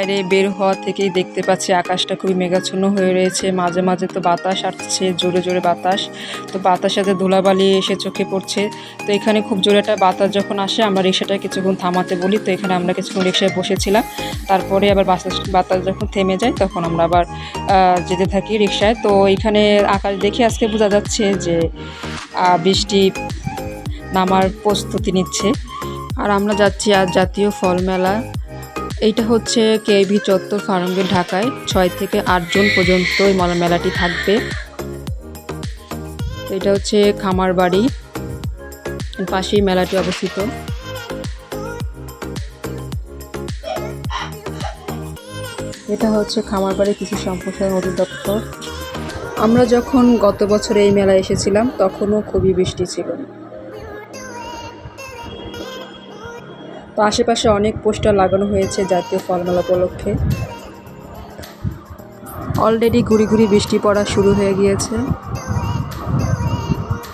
বাইরে বের হওয়া থেকেই দেখতে পাচ্ছি আকাশটা খুবই মেঘাচ্ছন্ন হয়ে রয়েছে। মাঝে মাঝে তো বাতাস আসছে, জোরে জোরে বাতাস। তো বাতাসের সাথে ধুলাবালি এসে চোখে পড়ছে। তো এখানে খুব জোরে একটা বাতাস যখন আসে আমরা রিক্সাটা কিছুক্ষণ থামাতে বলি। তো এখানে আমরা কিছুক্ষণ রিক্সায় বসেছিলাম। তারপরে আবার বাতাস যখন থেমে যায় তখন আমরা আবার যেতে থাকি রিক্সায়। তো এখানে আকাশ দেখে আজকে বোঝা যাচ্ছে যে বৃষ্টি নামার প্রস্তুতি নিচ্ছে। আর আমরা যাচ্ছি আজ জাতীয় ফল মেলা। এইটা হচ্ছে কেভি চত্বর ফার্মগেট ঢাকায় 6 থেকে 8 জুন পর্যন্ত এই মেলাটি থাকবে। এটা হচ্ছে খামার বাড়ি, পাশেই মেলাটি অবস্থিত। এটা হচ্ছে খামার বাড়ি কৃষি সম্প্রসারণ অধিদপ্তর। আমরা যখন গত বছর এই মেলায় এসেছিলাম তখনও খুবই বৃষ্টি ছিল। তো আশেপাশে অনেক পোস্টার লাগানো হয়েছে জাতীয় ফল মেলা উপলক্ষে। অলরেডি ঘুরি ঘুরি বৃষ্টি পড়া শুরু হয়ে গিয়েছে।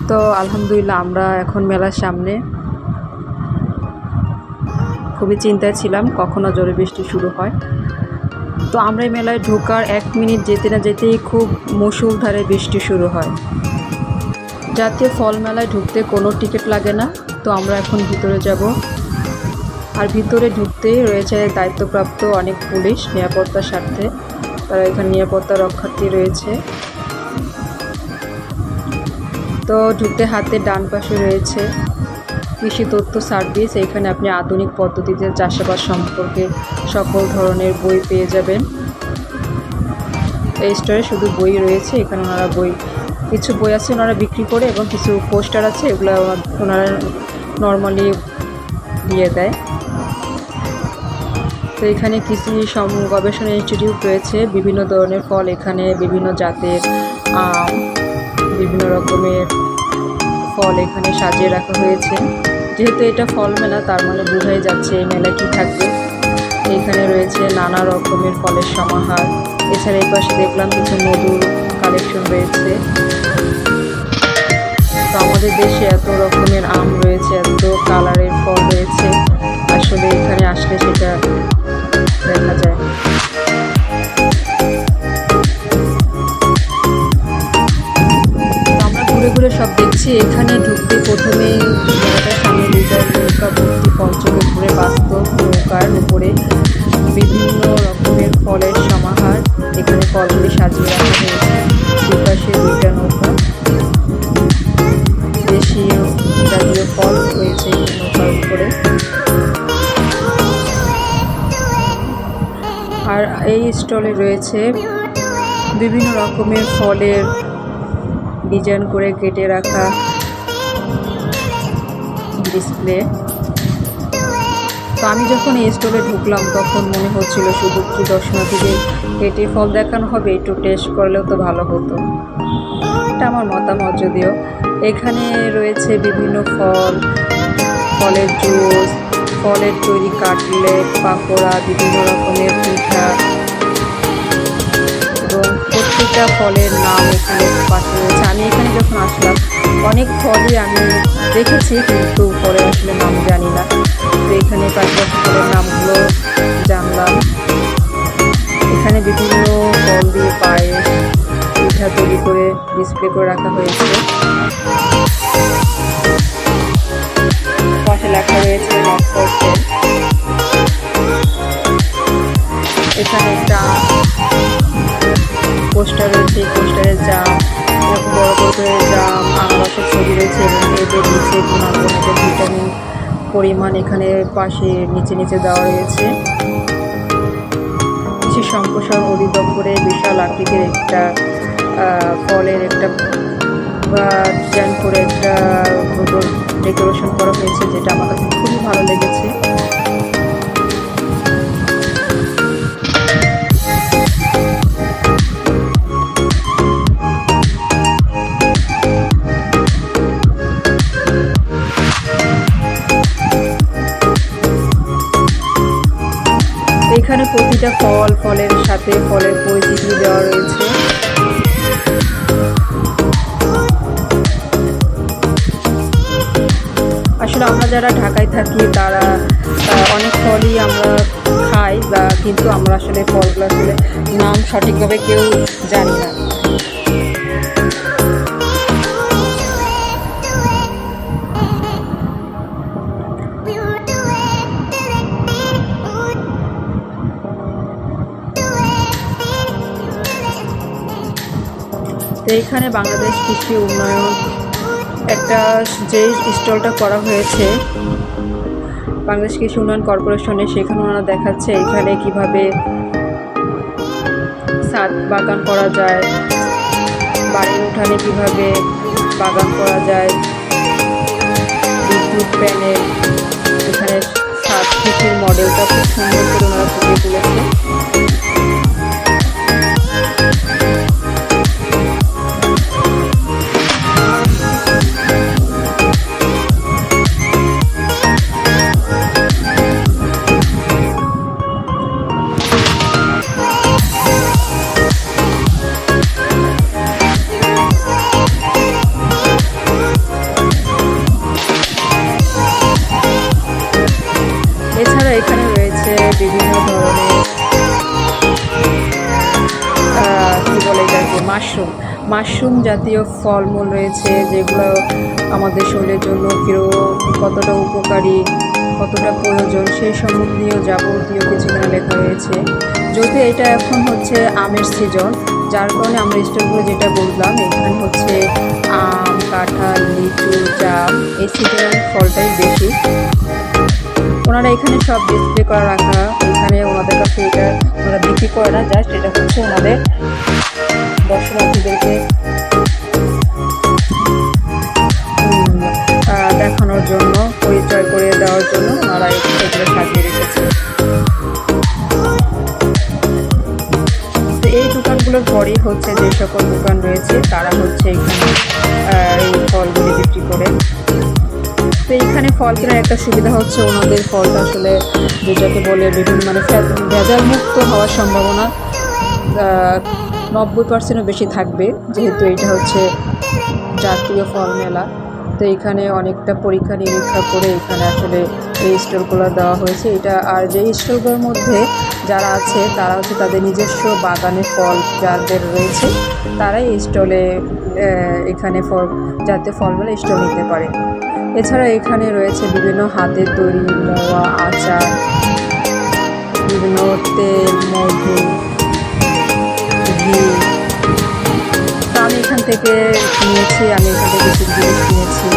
তো আলহামদুলিল্লাহ আমরা এখন মেলার সামনে। খুবই চিন্তায় ছিলাম কখনো জোরে বৃষ্টি শুরু হয়। তো আমরা এই মেলায় ঢোকার 1 মিনিট যেতে না যেতেই খুব মুষলধারে বৃষ্টি শুরু হয়। জাতীয় ফল মেলায় ঢুকতে কোনো টিকিট লাগে না। তো আমরা এখন ভিতরে যাব। আর ভিতরে ঢুকতে রয়েছে দায়িত্বপ্রাপ্ত অনেক পুলিশ নিরাপত্তার স্বার্থে। তারা এখানে নিরাপত্তা রক্ষার্থী রয়েছে। তো ঢুকতে হাতের ডান পাশে রয়েছে কৃষি তথ্য সার্ভিস। এখানে আপনি আধুনিক পদ্ধতিতে চাষাবাদ সম্পর্কে সকল ধরনের বই পেয়ে যাবেন। এই স্টোরে শুধু বই রয়েছে। এখানে ওনারা কিছু বই আছে ওনারা বিক্রি করে, এবং কিছু পোস্টার আছে এগুলো ওনারা নর্মালি দিয়ে দেয়। তো এখানে কৃষি গবেষণা ইনস্টিটিউট রয়েছে। বিভিন্ন ধরনের ফল, এখানে বিভিন্ন জাতের আম, বিভিন্ন রকমের ফল এখানে সাজিয়ে রাখা হয়েছে। যেহেতু এটা ফল মেলা তার মানে বোঝাই যাচ্ছে এই মেলায় কী থাকবে। এখানে রয়েছে নানা রকমের ফলের সমাহার। এছাড়া এই পাশে দেখলাম কিছু মধুর কালেকশন রয়েছে। তো আমাদের দেশে এত রকমের আম রয়েছে, এত কালারের ফল রয়েছে, আসলে এখানে আসলে সেটা দেখা যায়। আমরা ঘুরে ঘুরে সব দেখছি। এখানে ঢুকতে প্রথমে মেলাটার সামনে দুইটা নৌকা ভর্তি পঞ্চমুখে বাস্তব নৌকার উপরে বিভিন্ন রকমের ফলের সমাহার। এখানে ফলগুলি সাজিয়ে রাখা হয়েছে। দুপাশে দুইটা নৌকা, দেশীয় জাতীয় ফল রয়েছে নৌকার উপরে। আর এই স্টলে রয়েছে বিভিন্ন রকমের ফলের ডিজাইন করে কেটে রাখা ডিসপ্লে। তো আমি যখন এই স্টলে ঢুকলাম তখন মনে হচ্ছিল শুধু কি দর্শনার্থীদের কেটে ফল দেখানো হবে, একটু টেস্ট করলেও তো ভালো হতো। এটা আমার মতামত। যদিও এখানে রয়েছে বিভিন্ন ফল, ফলের জুস, ফলের তৈরি কাটলেট, পাকোড়া, বিভিন্ন রকমের পিঠা, এবং প্রত্যেকটা ফলের নাম এখানে পাশে রয়েছে। আমি এখানে যখন আসলাম অনেক ফলই আমি দেখেছি, কিন্তু ফলের আসলে নাম জানি না। তো এখানে পাশাপাশি ফলের নামগুলো জানলাম। এখানে বিভিন্ন ফল দিয়ে পায়েস, পিঠা তৈরি করে ডিসপ্লে করে রাখা হয়েছে। পাশে লেখা রয়েছে এখানে একটা পোস্টার রয়েছে। পোস্টারের জাম, এরকম বড় বড় করে জাম, আনারসের ছবি রয়েছে, এবং এদের নিচে গুণাগুণের ভিটামিন পরিমাণ এখানে পাশে নিচে নিচে দেওয়া রয়েছে। কৃষি সম্প্রসারণ অধিদপ্তরের বিশাল আকৃতির একটা ফলের একটা ডিজাইন করে একটা ডেকোরেশন করা হয়েছে, যেটা আমার কাছে খুবই ভালো লেগেছে। এখানে প্রতিটা ফলের সাথে ফলের পরিচিতি দেওয়া রয়েছে। আসলে আমরা যারা ঢাকায় থাকি তারা অনেক ফলই আমরা খাই বা, কিন্তু আমরা আসলে ফলগুলো আসলে নাম সঠিকভাবে কেউ জানি না। তো এইখানে বাংলাদেশ কৃষি উন্নয়ন একটা যে স্টলটা করা হয়েছে বাংলাদেশ কৃষি উন্নয়ন কর্পোরেশনে, সেখানে ওনারা দেখাচ্ছে এখানে কিভাবে ছাদ বাগান করা যায়, বাড়ির উঠানে কিভাবে বাগান করা যায়, বিদ্যুৎ প্যানেল, এখানে ছাদ কৃষির মডেলটা খুব সুন্দর করে ওনারা ফুটিয়ে তুলেছে। এছাড়া এখানে রয়েছে বিভিন্ন ধরনের কী বলে এটাকে মাশরুম জাতীয় ফলমূল রয়েছে, যেগুলো আমাদের শরীরের জন্য কতটা উপকারী, কতটা প্রয়োজন সেই সম্বন্ধীয় যাবতীয় কিছু এখানে লেখা রয়েছে। যদিও এটা এখন হচ্ছে আমের সিজন, যার কারণে আমরা স্টলগুলো যেটা বললাম এখানে হচ্ছে আম, কাঁঠাল, লিচু, জাম, এই সিজনের ফলটাই বেশি। ওনারা এখানে সব ডিসপ্লে করা রাখা, এখানে ওনাদের কাছে এটা ওনারা বিক্রি করে না, জাস্ট এটা হচ্ছে ওনাদের দর্শনার্থীদেরকে দেখানোর জন্য, পরিচয় করে দেওয়ার জন্য ওনারা এগুলো সাজিয়ে রেখেছে। তো এই দোকানগুলোর পরেই হচ্ছে যে সকল দোকান রয়েছে তারা হচ্ছে এখানে এই ফলগুলি বিক্রি করে। তো এইখানে ফল কেনার একটা সুবিধা হচ্ছে ওনাদের ফলটা আসলে যেটাকে বলে বিভিন্ন মানে ভেজাল মুক্ত হওয়ার সম্ভাবনা 90%-ও বেশি থাকবে, যেহেতু এটা হচ্ছে জাতীয় ফল মেলা। তো এখানে অনেকটা পরীক্ষা নিরীক্ষা করে এখানে আসলে এই স্টলগুলো দেওয়া হয়েছে। এটা আর যে স্টলগুলোর মধ্যে যারা আছে তারা হচ্ছে তাদের নিজস্ব বাগানের ফল যাদের রয়েছে তারাই এই স্টলে এখানে জাতীয় ফল মেলা স্টল নিতে পারে। এছাড়া এখানে রয়েছে বিভিন্ন হাতের তৈরি মোয়া, আচার, বিভিন্ন তেল, মধু, ঘি। তো আমি এখান থেকে কিনেছি, আমি এখান থেকে কিছু জিনিস কিনেছি।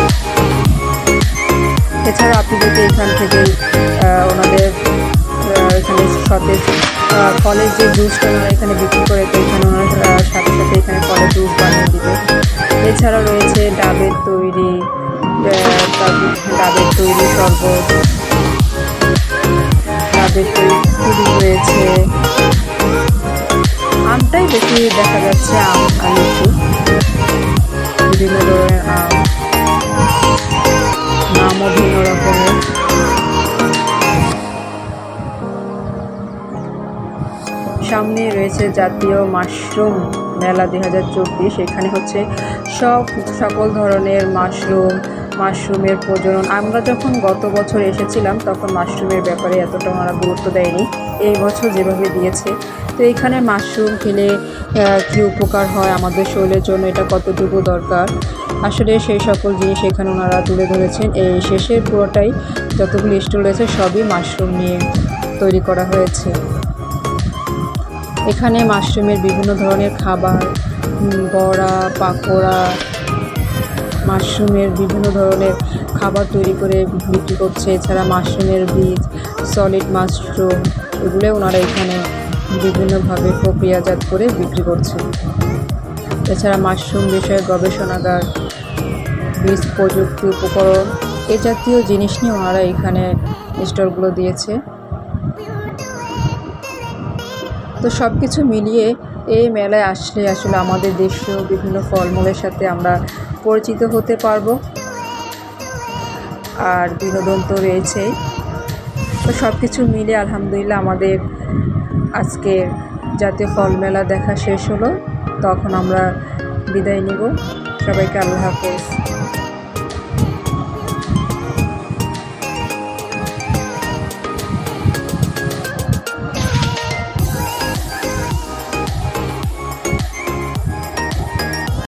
এছাড়া আপনি যদি এখান থেকে ওনাদের এখানে সতেজ ফলের যে জুসটা ওনারা এখানে বিক্রি করে, তো এখানে ওনারা সাথে সাথে এখানে ফলের জুস বানিয়ে দিবে। এছাড়া রয়েছে ডাবের তৈরি শরবত, ডাবের তৈরি পুডিং রয়েছে। আমটাই বেশি দেখা যাচ্ছে, আম আর লিচু, বিভিন্ন ধরনের আম, নামও ভিন্ন রকমের। সামনে রয়েছে জাতীয় মাশরুম মেলা 2024। এখানে হচ্ছে সকল ধরনের মাশরুমের প্রজনন। আমরা যখন গত বছর এসেছিলাম তখন মাশরুমের ব্যাপারে এতটা আমরা গুরুত্ব দেয়নি, এই বছর যেভাবে দিয়েছে। তো এইখানে মাশরুম খেলে কী উপকার হয় আমাদের শরীরের জন্য, এটা কতটুকু দরকার, আসলে সেই সকল জিনিস এখানে ওনারা তুলে ধরেছেন। এই শেষের পুরোটাই যতগুলো স্টল রয়েছে সবই মাশরুম নিয়ে তৈরি করা হয়েছে। এখানে মাশরুমের বিভিন্ন ধরনের খাবার, বড়া, পাকোড়া, মাশরুমের বিভিন্ন ধরনের খাবার তৈরি করে বিক্রি করছে। এছাড়া মাশরুমের বীজ, সলিড মাশরুম, এগুলো ওনারা এখানে বিভিন্নভাবে প্রক্রিয়াজাত করে বিক্রি করছে। এছাড়া মাশরুম বিষয়ে গবেষণাগার, বীজ প্রযুক্তি উপকরণ, এ জাতীয় জিনিস নিয়ে ওনারা এখানে স্টলগুলো দিয়েছে। তো সব কিছু মিলিয়ে এই মেলায় আসলে আসলে আমাদের দেশীয় বিভিন্ন ফলমূলের সাথে আমরা পরিচিত হতে পারবো, আর বিনোদন তো রয়েছেই। তো সব কিছু মিলে আলহামদুলিল্লাহ আমাদের আজকের জাতীয় ফল মেলা দেখা শেষ হলো। তখন আমরা বিদায় নিব। সবাইকে আল্লাহ হাফেজ।